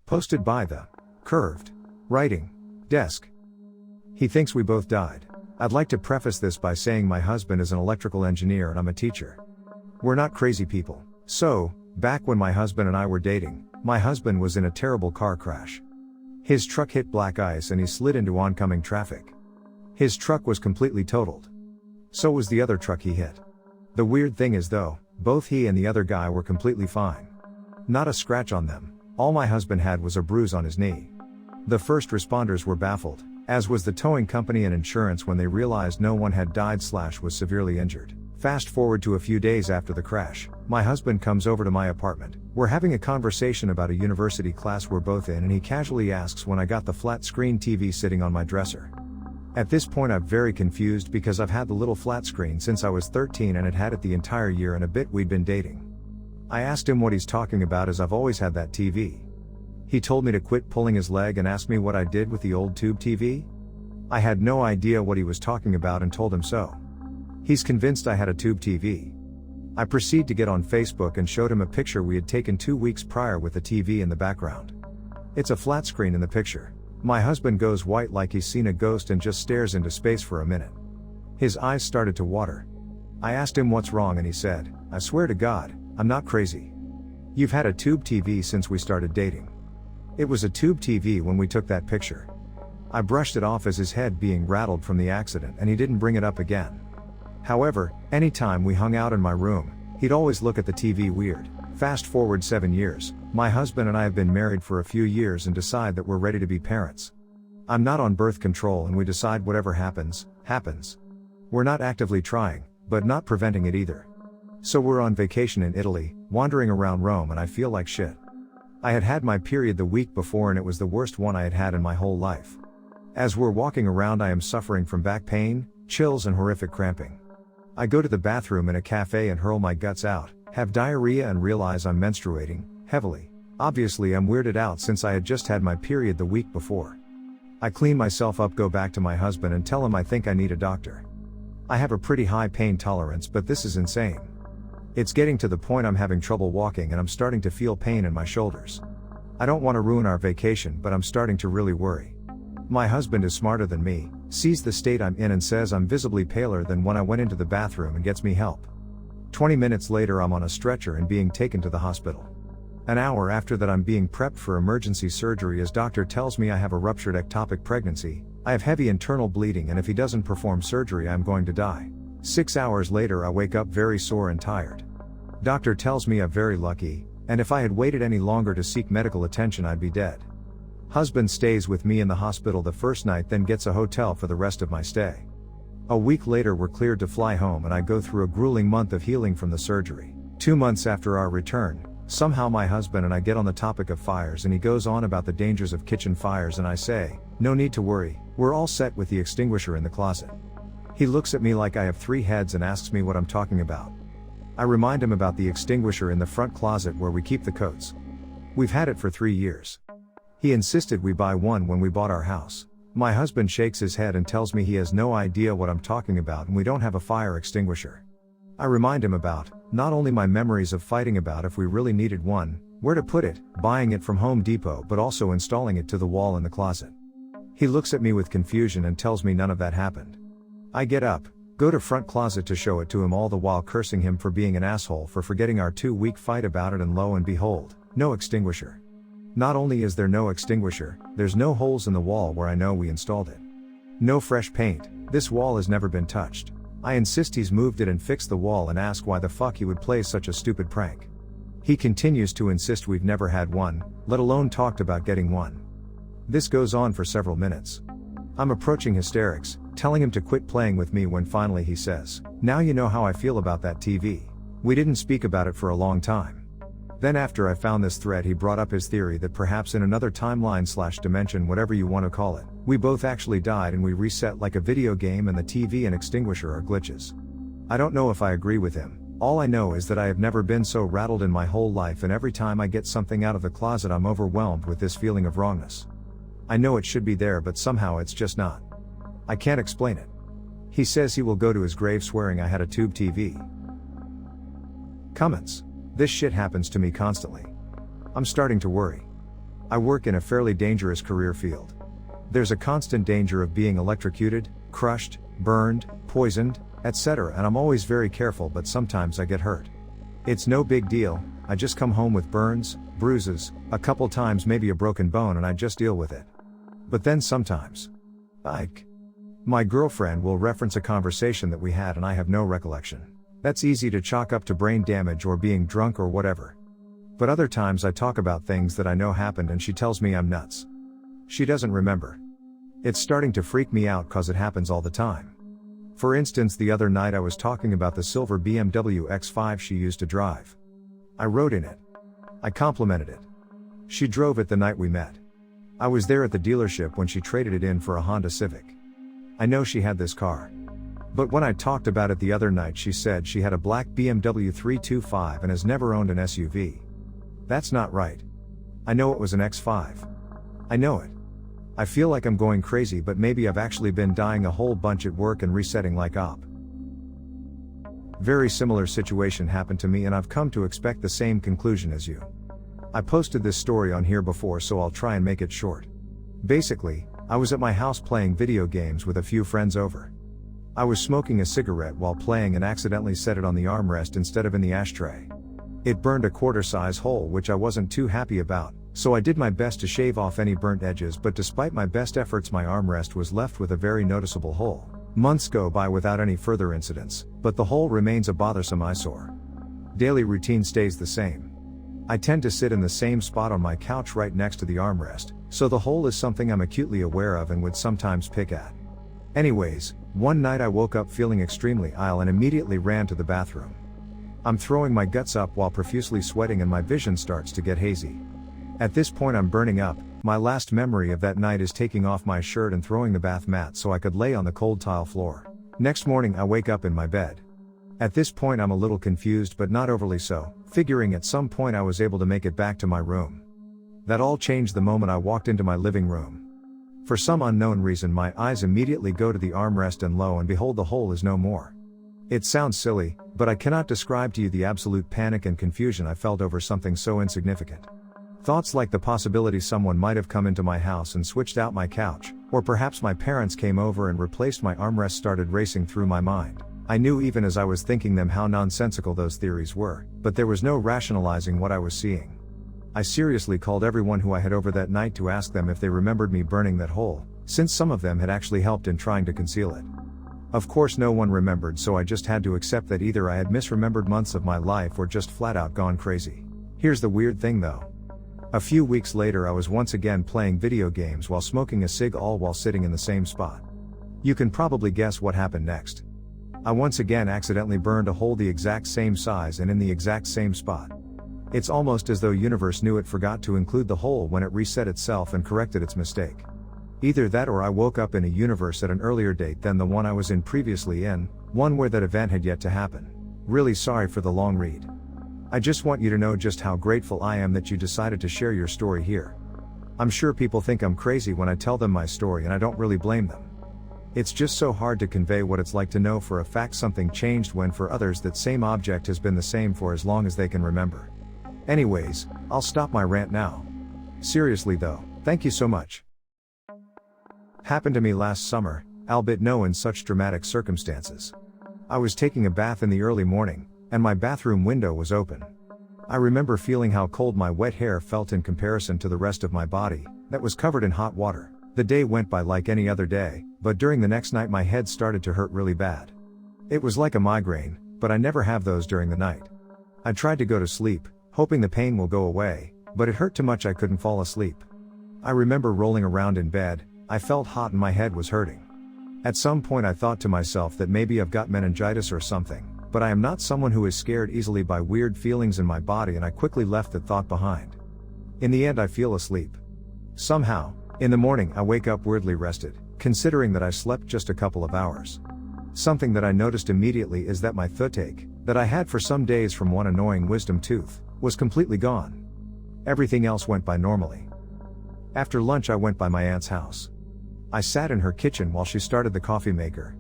Posted by the Curved Writing Desk. He thinks we both died. I'd like to preface this by saying my husband is an electrical engineer and I'm a teacher. We're not crazy people. So, back when my husband and I were dating, my husband was in a terrible car crash. His truck hit black ice and he slid into oncoming traffic. His truck was completely totaled. So was the other truck he hit. The weird thing is though, both he and the other guy were completely fine. Not a scratch on them. All my husband had was a bruise on his knee. The first responders were baffled, as was the towing company and insurance when they realized no one had died/was severely injured. Fast forward to a few days after the crash, my husband comes over to my apartment. We're having a conversation about a university class we're both in and he casually asks when I got the flat screen TV sitting on my dresser. At this point I'm very confused because I've had the little flat screen since I was 13 and had had it the entire year and a bit we'd been dating. I asked him what he's talking about as I've always had that TV. He told me to quit pulling his leg and asked me what I did with the old tube TV. I had no idea what he was talking about and told him so. He's convinced I had a tube TV. I proceed to get on Facebook and showed him a picture we had taken 2 weeks prior with the TV in the background. It's a flat screen in the picture. My husband goes white like he's seen a ghost and just stares into space for a minute. His eyes started to water. I asked him what's wrong and he said, "I swear to God, I'm not crazy. You've had a tube TV since we started dating." It was a tube TV when we took that picture. I brushed it off as his head being rattled from the accident and he didn't bring it up again. However, anytime we hung out in my room, he'd always look at the TV weird. Fast forward 7 years, my husband and I have been married for a few years and decide that we're ready to be parents. I'm not on birth control and we decide whatever happens, happens. We're not actively trying, but not preventing it either. So we're on vacation in Italy, wandering around Rome and I feel like shit. I had had my period the week before and it was the worst one I had had in my whole life. As we're walking around I am suffering from back pain, chills and horrific cramping. I go to the bathroom in a cafe and hurl my guts out, have diarrhea and realize I'm menstruating, heavily. Obviously I'm weirded out since I had just had my period the week before. I clean myself up, go back to my husband and tell him I think I need a doctor. I have a pretty high pain tolerance but this is insane. It's getting to the point I'm having trouble walking and I'm starting to feel pain in my shoulders. I don't want to ruin our vacation but I'm starting to really worry. My husband is smarter than me, sees the state I'm in and says I'm visibly paler than when I went into the bathroom and gets me help. 20 minutes later I'm on a stretcher and being taken to the hospital. An hour after that I'm being prepped for emergency surgery as doctor tells me I have a ruptured ectopic pregnancy, I have heavy internal bleeding and if he doesn't perform surgery I'm going to die. 6 hours later I wake up very sore and tired. Doctor tells me I'm very lucky, and if I had waited any longer to seek medical attention I'd be dead. Husband stays with me in the hospital the first night then gets a hotel for the rest of my stay. A week later we're cleared to fly home and I go through a grueling month of healing from the surgery. 2 months after our return, somehow my husband and I get on the topic of fires and he goes on about the dangers of kitchen fires and I say, "No need to worry, we're all set with the extinguisher in the closet." He looks at me like I have 3 heads and asks me what I'm talking about. I remind him about the extinguisher in the front closet where we keep the coats. We've had it for 3 years. He insisted we buy one when we bought our house. My husband shakes his head and tells me he has no idea what I'm talking about and we don't have a fire extinguisher. I remind him about, not only my memories of fighting about if we really needed one, where to put it, buying it from Home Depot but also installing it to the wall in the closet. He looks at me with confusion and tells me none of that happened. I get up, go to front closet to show it to him all the while cursing him for being an asshole for forgetting our 2-week fight about it and lo and behold, no extinguisher. Not only is there no extinguisher, there's no holes in the wall where I know we installed it. No fresh paint, this wall has never been touched. I insist he's moved it and fixed the wall and ask why the fuck he would play such a stupid prank. He continues to insist we've never had one, let alone talked about getting one. This goes on for several minutes. I'm approaching hysterics, telling him to quit playing with me when finally he says, "Now you know how I feel about that TV. We didn't speak about it for a long time." Then after I found this thread he brought up his theory that perhaps in another timeline/dimension, whatever you want to call it, we both actually died and we reset like a video game and the TV and extinguisher are glitches. I don't know if I agree with him. All I know is that I have never been so rattled in my whole life and every time I get something out of the closet I'm overwhelmed with this feeling of wrongness. I know it should be there but somehow it's just not. I can't explain it. He says he will go to his grave swearing I had a tube TV. Comments. This shit happens to me constantly. I'm starting to worry. I work in a fairly dangerous career field. There's a constant danger of being electrocuted, crushed, burned, poisoned, etc., and I'm always very careful, but sometimes I get hurt. It's no big deal, I just come home with burns, bruises, a couple times maybe a broken bone, and I just deal with it. But then sometimes, my girlfriend will reference a conversation that we had and I have no recollection. That's easy to chalk up to brain damage or being drunk or whatever. But other times I talk about things that I know happened and she tells me I'm nuts. She doesn't remember. It's starting to freak me out cause it happens all the time. For instance, the other night I was talking about the silver BMW X5 she used to drive. I rode in it. I complimented it. She drove it the night we met. I was there at the dealership when she traded it in for a Honda Civic. I know she had this car. But when I talked about it the other night, she said she had a black BMW 325 and has never owned an SUV. That's not right. I know it was an X5. I know it. I feel like I'm going crazy, but maybe I've actually been dying a whole bunch at work and resetting like op. Very similar situation happened to me and I've come to expect the same conclusion as you. I posted this story on here before, so I'll try and make it short. Basically, I was at my house playing video games with a few friends over. I was smoking a cigarette while playing and accidentally set it on the armrest instead of in the ashtray. It burned a quarter-size hole, which I wasn't too happy about, so I did my best to shave off any burnt edges, but despite my best efforts my armrest was left with a very noticeable hole. Months go by without any further incidents, but the hole remains a bothersome eyesore. Daily routine stays the same. I tend to sit in the same spot on my couch right next to the armrest, so the hole is something I'm acutely aware of and would sometimes pick at. Anyways, one night I woke up feeling extremely ill and immediately ran to the bathroom. I'm throwing my guts up while profusely sweating and my vision starts to get hazy. At this point I'm burning up. My last memory of that night is taking off my shirt and throwing the bath mat so I could lay on the cold tile floor. Next morning I wake up in my bed. At this point I'm a little confused, but not overly so, figuring at some point I was able to make it back to my room. That all changed the moment I walked into my living room. For some unknown reason my eyes immediately go to the armrest and lo and behold, the hole is no more. It sounds silly, but I cannot describe to you the absolute panic and confusion I felt over something so insignificant. Thoughts like the possibility someone might have come into my house and switched out my couch, or perhaps my parents came over and replaced my armrest started racing through my mind. I knew even as I was thinking them how nonsensical those theories were, but there was no rationalizing what I was seeing. I seriously called everyone who I had over that night to ask them if they remembered me burning that hole, since some of them had actually helped in trying to conceal it. Of course no one remembered, so I just had to accept that either I had misremembered months of my life or just flat out gone crazy. Here's the weird thing though. A few weeks later I was once again playing video games while smoking a cig, all while sitting in the same spot. You can probably guess what happened next. I once again accidentally burned a hole the exact same size and in the exact same spot. It's almost as though universe knew it forgot to include the hole when it reset itself and corrected its mistake. Either that or I woke up in a universe at an earlier date than the one I was in previously in, one where that event had yet to happen. Really sorry for the long read. I just want you to know just how grateful I am that you decided to share your story here. I'm sure people think I'm crazy when I tell them my story, and I don't really blame them. It's just so hard to convey what it's like to know for a fact something changed when for others that same object has been the same for as long as they can remember. Anyways, I'll stop my rant now. Seriously though, thank you so much. Happened to me last summer, albeit no in such dramatic circumstances. I was taking a bath in the early morning, and my bathroom window was open. I remember feeling how cold my wet hair felt in comparison to the rest of my body, that was covered in hot water. The day went by like any other day, but during the next night my head started to hurt really bad. It was like a migraine, but I never have those during the night. I tried to go to sleep, hoping the pain will go away, but it hurt too much I couldn't fall asleep. I remember rolling around in bed, I felt hot and my head was hurting. At some point I thought to myself that maybe I've got meningitis or something, but I am not someone who is scared easily by weird feelings in my body, and I quickly left that thought behind. In the end I feel asleep. Somehow, in the morning I wake up weirdly rested, considering that I slept just a couple of hours. Something that I noticed immediately is that my toothache, that I had for some days from one annoying wisdom tooth, was completely gone. Everything else went by normally. After lunch I went by my aunt's house. I sat in her kitchen while she started the coffee maker.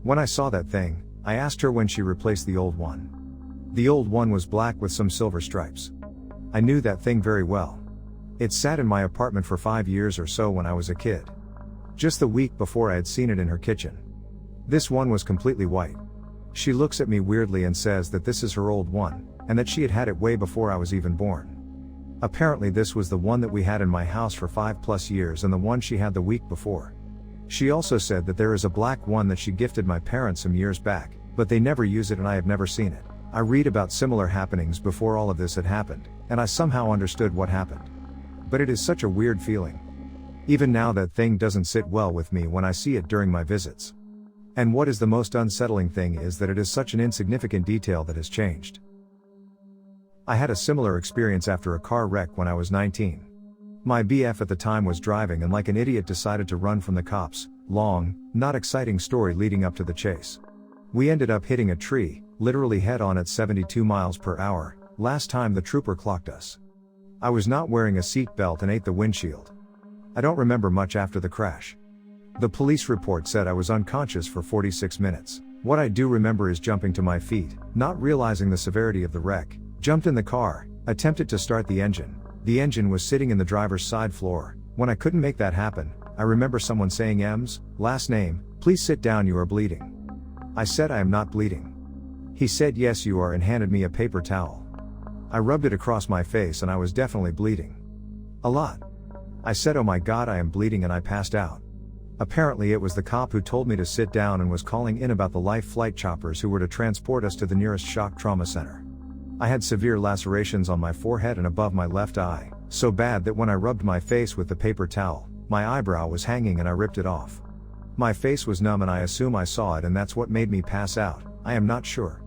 When I saw that thing, I asked her when she replaced the old one. The old one was black with some silver stripes. I knew that thing very well. It sat in my apartment for 5 years or so when I was a kid. Just the week before I had seen it in her kitchen. This one was completely white. She looks at me weirdly and says that this is her old one, and that she had had it way before I was even born. Apparently this was the one that we had in my house for 5+ years and the one she had the week before. She also said that there is a black one that she gifted my parents some years back, but they never use it and I have never seen it. I read about similar happenings before all of this had happened, and I somehow understood what happened. But it is such a weird feeling. Even now that thing doesn't sit well with me when I see it during my visits. And what is the most unsettling thing is that it is such an insignificant detail that has changed. I had a similar experience after a car wreck when I was 19. My BF at the time was driving and like an idiot decided to run from the cops. Long, not exciting story leading up to the chase. We ended up hitting a tree, literally head on at 72 miles per hour, last time the trooper clocked us. I was not wearing a seat belt and ate the windshield. I don't remember much after the crash. The police report said I was unconscious for 46 minutes. What I do remember is jumping to my feet, not realizing the severity of the wreck, jumped in the car, attempted to start the engine. The engine was sitting in the driver's side floor. When I couldn't make that happen, I remember someone saying M's last name, "Please sit down, you are bleeding." I said I am not bleeding. He said yes you are and handed me a paper towel. I rubbed it across my face and I was definitely bleeding. A lot. I said oh my god I am bleeding and I passed out. Apparently it was the cop who told me to sit down and was calling in about the life flight choppers who were to transport us to the nearest shock trauma center. I had severe lacerations on my forehead and above my left eye, so bad that when I rubbed my face with the paper towel, my eyebrow was hanging and I ripped it off. My face was numb and I assume I saw it and that's what made me pass out, I am not sure.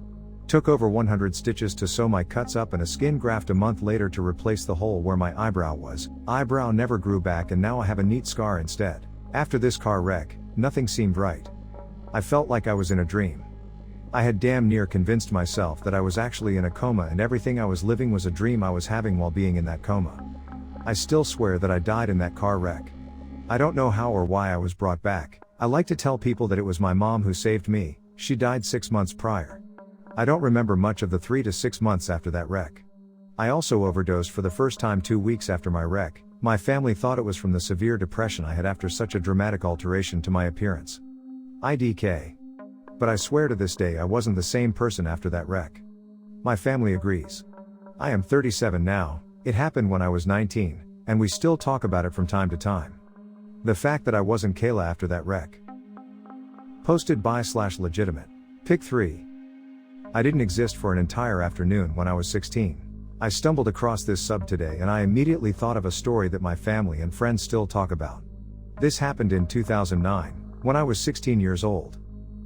Took over 100 stitches to sew my cuts up and a skin graft a month later to replace the hole where my eyebrow was. Eyebrow never grew back and now I have a neat scar instead. After this car wreck, nothing seemed right. I felt like I was in a dream. I had damn near convinced myself that I was actually in a coma and everything I was living was a dream I was having while being in that coma. I still swear that I died in that car wreck. I don't know how or why I was brought back. I like to tell people that it was my mom who saved me. She died 6 months prior. I don't remember much of the 3 to 6 months after that wreck. I also overdosed for the first time 2 weeks after my wreck. My family thought it was from the severe depression I had after such a dramatic alteration to my appearance. IDK. But I swear to this day I wasn't the same person after that wreck. My family agrees. I am 37 now, it happened when I was 19, and we still talk about it from time to time. The fact that I wasn't Kayla after that wreck. Posted by /legitimate. Pick 3. I didn't exist for an entire afternoon when I was 16. I stumbled across this sub today and I immediately thought of a story that my family and friends still talk about. This happened in 2009, when I was 16 years old.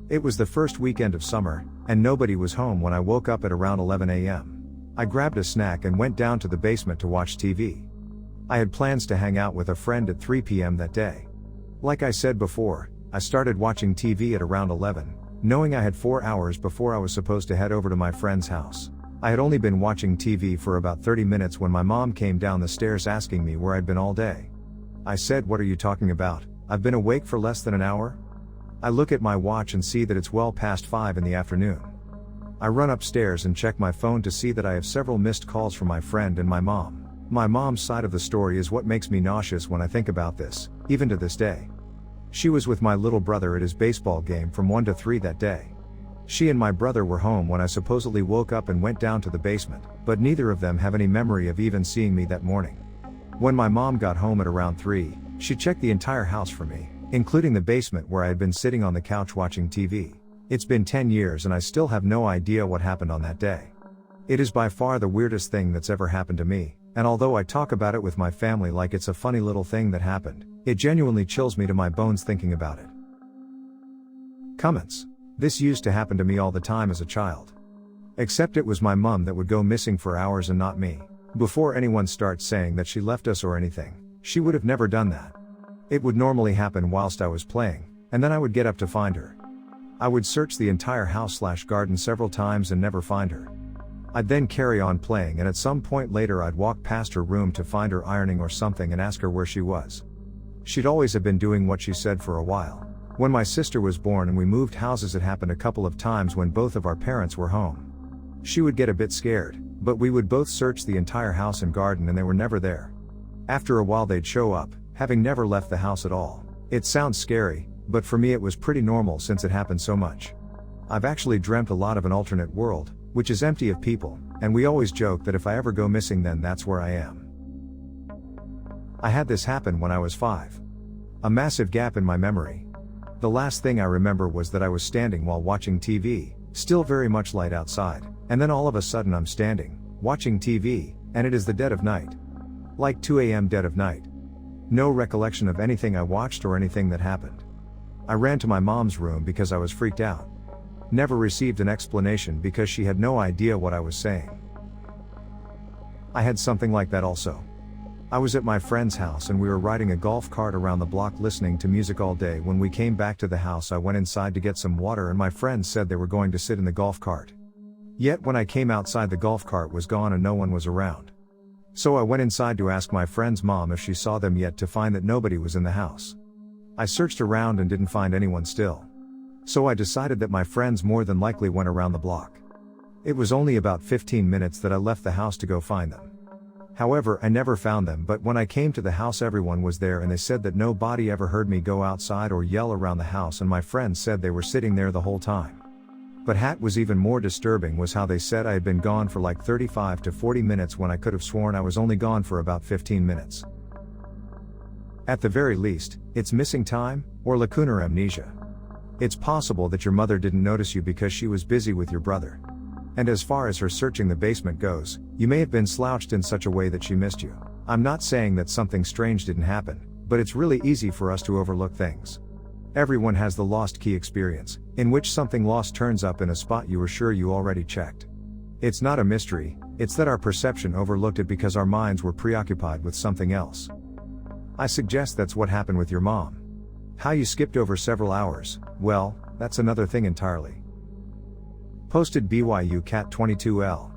It was the first weekend of summer, and nobody was home when I woke up at around 11 a.m. I grabbed a snack and went down to the basement to watch TV. I had plans to hang out with a friend at 3 p.m. that day. Like I said before, I started watching TV at around 11, knowing I had 4 hours before I was supposed to head over to my friend's house. I had only been watching TV for about 30 minutes when my mom came down the stairs asking me where I'd been all day. I said, "What are you talking about? I've been awake for less than an hour?" I look at my watch and see that it's well past 5 in the afternoon. I run upstairs and check my phone to see that I have several missed calls from my friend and my mom. My mom's side of the story is what makes me nauseous when I think about this, even to this day. She was with my little brother at his baseball game from 1 to 3 that day. She and my brother were home when I supposedly woke up and went down to the basement, but neither of them have any memory of even seeing me that morning. When my mom got home at around 3, she checked the entire house for me, including the basement where I had been sitting on the couch watching TV. It's been 10 years and I still have no idea what happened on that day. It is by far the weirdest thing that's ever happened to me, and although I talk about it with my family like it's a funny little thing that happened, it genuinely chills me to my bones thinking about it. Comments. This used to happen to me all the time as a child. Except it was my mom that would go missing for hours and not me. Before anyone starts saying that she left us or anything, she would have never done that. It would normally happen whilst I was playing, and then I would get up to find her. I would search the entire house/garden several times and never find her. I'd then carry on playing and at some point later I'd walk past her room to find her ironing or something and ask her where she was. She'd always have been doing what she said for a while. When my sister was born and we moved houses, it happened a couple of times when both of our parents were home. She would get a bit scared, But we would both search the entire house and garden and they were never there. After a while they'd show up, having never left the house at all. It sounds scary, but for me it was pretty normal since it happened so much. I've actually dreamt a lot of an alternate world, which is empty of people, and we always joke that if I ever go missing then that's where I am. I had this happen when I was 5. A massive gap in my memory. The last thing I remember was that I was standing while watching TV, still very much light outside, and then all of a sudden I'm standing, watching TV, and it is the dead of night. Like 2 a.m. dead of night. No recollection of anything I watched or anything that happened. I ran to my mom's room because I was freaked out. Never received an explanation because she had no idea what I was saying. I had something like that also. I was at my friend's house and we were riding a golf cart around the block listening to music all day. When we came back to the house I went inside to get some water and my friends said they were going to sit in the golf cart. Yet when I came outside the golf cart was gone and no one was around. So I went inside to ask my friend's mom if she saw them yet to find that nobody was in the house. I searched around and didn't find anyone still. So I decided that my friends more than likely went around the block. It was only about 15 minutes that I left the house to go find them. However, I never found them, but when I came to the house everyone was there and they said that nobody ever heard me go outside or yell around the house and my friends said they were sitting there the whole time. But what was even more disturbing was how they said I had been gone for like 35 to 40 minutes when I could have sworn I was only gone for about 15 minutes. At the very least, it's missing time, or lacunar amnesia. It's possible that your mother didn't notice you because she was busy with your brother. And as far as her searching the basement goes, you may have been slouched in such a way that she missed you. I'm not saying that something strange didn't happen, but it's really easy for us to overlook things. Everyone has the lost key experience, in which something lost turns up in a spot you were sure you already checked. It's not a mystery, it's that our perception overlooked it because our minds were preoccupied with something else. I suggest that's what happened with your mom. How you skipped over several hours, well, that's another thing entirely. Posted BYU Cat 22L.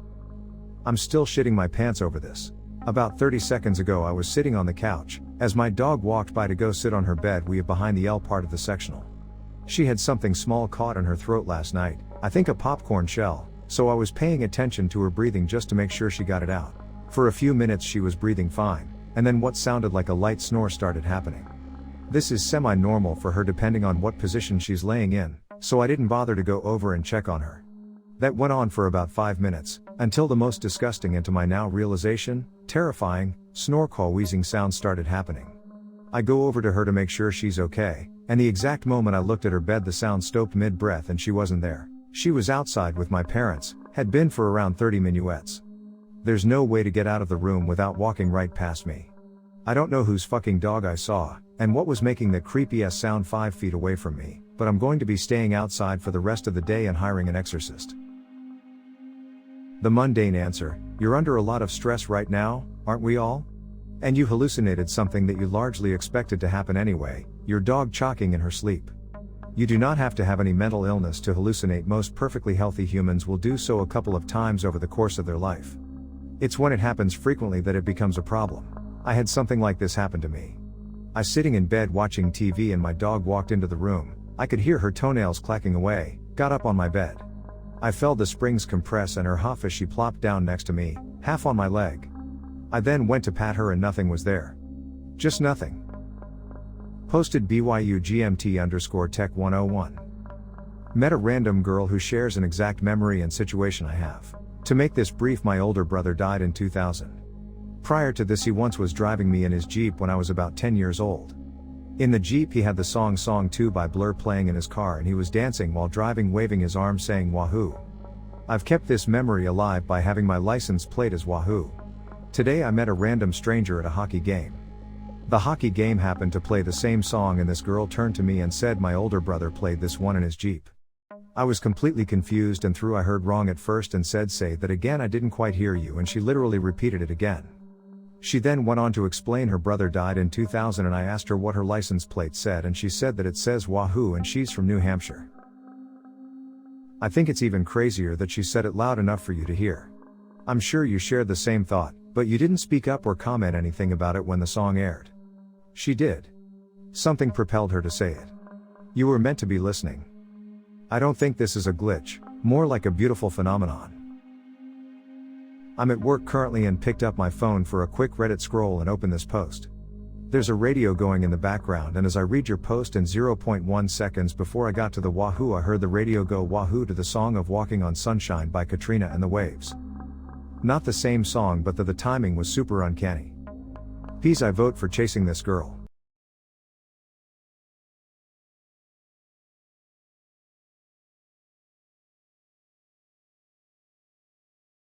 I'm still shitting my pants over this. About 30 seconds ago I was sitting on the couch, as my dog walked by to go sit on her bed way behind the L part of the sectional. She had something small caught in her throat last night, I think a popcorn shell, so I was paying attention to her breathing just to make sure she got it out. For a few minutes she was breathing fine, and then what sounded like a light snore started happening. This is semi-normal for her depending on what position she's laying in, so I didn't bother to go over and check on her. That went on for about 5 minutes, until the most disgusting and to my now realization, terrifying, snore-call wheezing sounds started happening. I go over to her to make sure she's okay, and the exact moment I looked at her bed the sound stopped mid-breath and she wasn't there. She was outside with my parents, had been for around 30 minuets. There's no way to get out of the room without walking right past me. I don't know whose fucking dog I saw, and what was making that creepy-ass sound 5 feet away from me, but I'm going to be staying outside for the rest of the day and hiring an exorcist. The mundane answer, you're under a lot of stress right now, aren't we all? And you hallucinated something that you largely expected to happen anyway, your dog chocking in her sleep. You do not have to have any mental illness to hallucinate. Most perfectly healthy humans will do so a couple of times over the course of their life. It's when it happens frequently that it becomes a problem. I had something like this happen to me. I was sitting in bed watching TV and my dog walked into the room. I could hear her toenails clacking away, got up on my bed. I felt the springs compress and her huff as she plopped down next to me, half on my leg. I then went to pat her and nothing was there. Just nothing. Posted BYU GMT_Tech 101. Met a random girl who shares an exact memory and situation I have. To make this brief, my older brother died in 2000. Prior to this he once was driving me in his Jeep when I was about 10 years old. In the Jeep he had the song Song 2 by Blur playing in his car and he was dancing while driving, waving his arms saying Wahoo. I've kept this memory alive by having my license plate as Wahoo. Today I met a random stranger at a hockey game. The hockey game happened to play the same song and this girl turned to me and said my older brother played this one in his Jeep. I was completely confused and through I heard wrong at first and said say that again, I didn't quite hear you, and she literally repeated it again. She then went on to explain her brother died in 2000 and I asked her what her license plate said and she said that it says Wahoo and she's from New Hampshire. I think it's even crazier that she said it loud enough for you to hear. I'm sure you shared the same thought, but you didn't speak up or comment anything about it when the song aired. She did. Something propelled her to say it. You were meant to be listening. I don't think this is a glitch, more like a beautiful phenomenon. I'm at work currently and picked up my phone for a quick Reddit scroll and open this post. There's a radio going in the background, and as I read your post in 0.1 seconds before I got to the wahoo, I heard the radio go wahoo to the song of Walking on Sunshine by Katrina and the Waves. Not the same song, but the timing was super uncanny. Peas, I vote for chasing this girl.